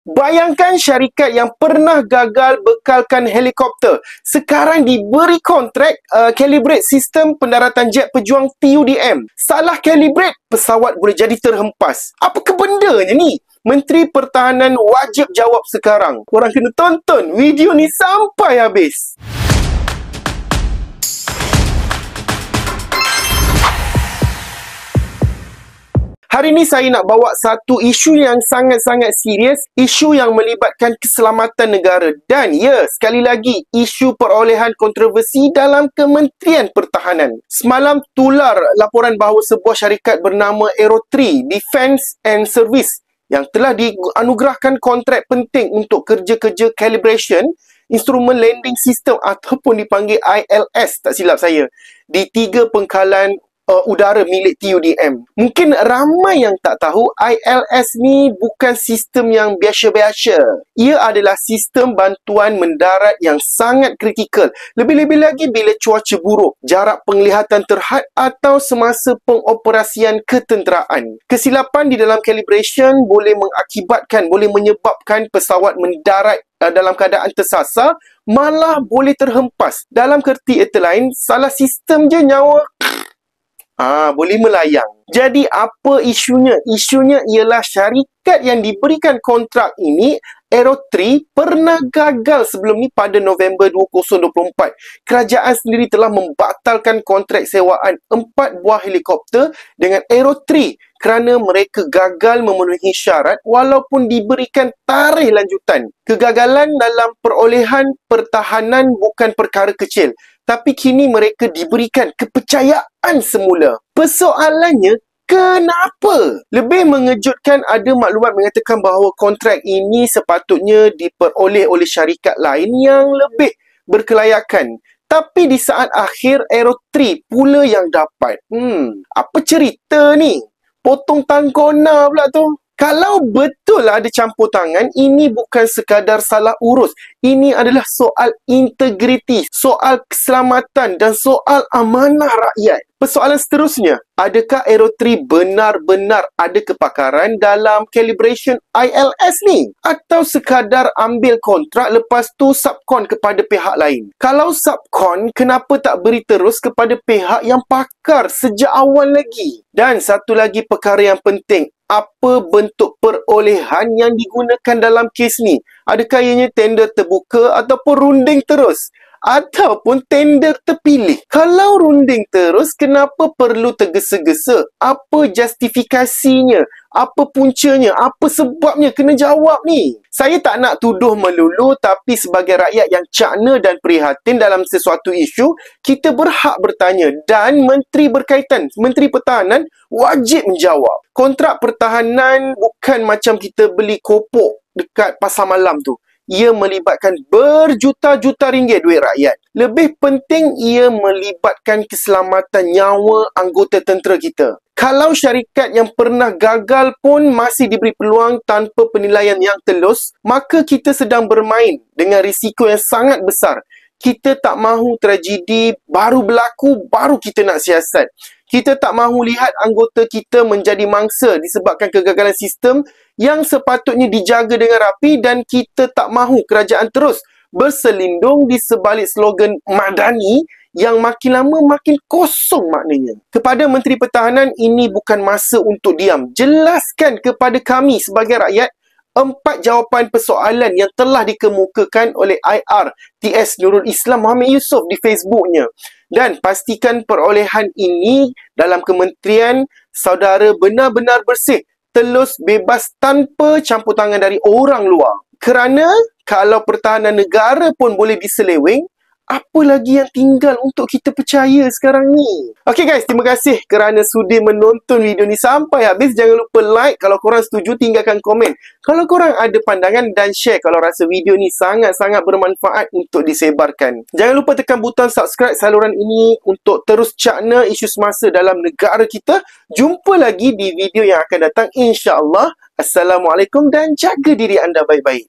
Bayangkan syarikat yang pernah gagal bekalkan helikopter sekarang diberi kontrak calibrate sistem pendaratan jet pejuang TUDM. Salah calibrate, pesawat boleh jadi terhempas. Apa kebendanya ni? Menteri Pertahanan wajib jawab sekarang. Korang kena tonton video ni sampai habis. Hari ini saya nak bawa satu isu yang sangat-sangat serius, isu yang melibatkan keselamatan negara dan sekali lagi, isu perolehan kontroversi dalam Kementerian Pertahanan. Semalam tular laporan bahawa sebuah syarikat bernama Aero3 Defence and Service yang telah dianugerahkan kontrak penting untuk kerja-kerja calibration instrumen landing system ataupun dipanggil ILS, tak silap saya, di 3 pengkalan udara milik TUDM. Mungkin ramai yang tak tahu ILS ni bukan sistem yang biasa-biasa. Ia adalah sistem bantuan mendarat yang sangat kritikal. Lebih-lebih lagi bila cuaca buruk, jarak penglihatan terhad atau semasa pengoperasian ketenteraan. Kesilapan di dalam calibration boleh menyebabkan pesawat mendarat dalam keadaan tersasar, malah boleh terhempas. Dalam kerti kata lain, salah sistem je nyawa boleh melayang. Jadi apa isunya? Isunya ialah syarikat yang diberikan kontrak ini, Aero3, pernah gagal sebelum ni pada November 2024. Kerajaan sendiri telah membatalkan kontrak sewaan 4 buah helikopter dengan Aero3 kerana mereka gagal memenuhi syarat walaupun diberikan tarikh lanjutan. Kegagalan dalam perolehan pertahanan bukan perkara kecil, tapi kini mereka diberikan kepercayaan semula. Persoalannya, kenapa? Lebih mengejutkan, ada maklumat mengatakan bahawa kontrak ini sepatutnya diperoleh oleh syarikat lain yang lebih berkelayakan. Tapi di saat akhir, Aero3 pula yang dapat. Apa cerita ni? Potong tangkona pula tu. Kalau betul ada campur tangan, ini bukan sekadar salah urus. Ini adalah soal integriti, soal keselamatan dan soal amanah rakyat. Persoalan seterusnya, adakah Aero3 benar-benar ada kepakaran dalam calibration ILS ni? Atau sekadar ambil kontrak lepas tu subkon kepada pihak lain? Kalau subkon, kenapa tak beri terus kepada pihak yang pakar sejak awal lagi? Dan satu lagi perkara yang penting, apa bentuk perolehan yang digunakan dalam kes ni? Adakah ianya tender terbuka ataupun runding terus? Ataupun tender terpilih? Kalau runding terus, kenapa perlu tergesa-gesa? Apa justifikasinya? Apa puncanya? Apa sebabnya? Kena jawab ni. Saya tak nak tuduh melulu, tapi sebagai rakyat yang cakna dan prihatin dalam sesuatu isu, kita berhak bertanya dan menteri berkaitan, Menteri Pertahanan wajib menjawab. Kontrak pertahanan bukan macam kita beli kopok dekat pasar malam tu. Ia melibatkan berjuta-juta ringgit duit rakyat. Lebih penting, ia melibatkan keselamatan nyawa anggota tentera kita. Kalau syarikat yang pernah gagal pun masih diberi peluang tanpa penilaian yang telus, maka kita sedang bermain dengan risiko yang sangat besar. Kita tak mahu tragedi baru berlaku, baru kita nak siasat. Kita tak mahu lihat anggota kita menjadi mangsa disebabkan kegagalan sistem yang sepatutnya dijaga dengan rapi, dan kita tak mahu kerajaan terus berselindung di sebalik slogan madani yang makin lama makin kosong maknanya. Kepada Menteri Pertahanan, ini bukan masa untuk diam. Jelaskan kepada kami sebagai rakyat 4 jawapan persoalan yang telah dikemukakan oleh IR TS Nurul Islam Muhammad Yusof di Facebooknya. Dan pastikan perolehan ini dalam kementerian saudara benar-benar bersih, telus, bebas, tanpa campur tangan dari orang luar. Kerana kalau pertahanan negara pun boleh diseleweng, apa lagi yang tinggal untuk kita percaya sekarang ni? Okay guys, terima kasih kerana sudi menonton video ni sampai habis. Jangan lupa like kalau korang setuju, tinggalkan komen kalau korang ada pandangan, dan share kalau rasa video ni sangat-sangat bermanfaat untuk disebarkan. Jangan lupa tekan butang subscribe saluran ini untuk terus cakna isu semasa dalam negara kita. Jumpa lagi di video yang akan datang, insya-Allah. Assalamualaikum dan jaga diri anda baik-baik.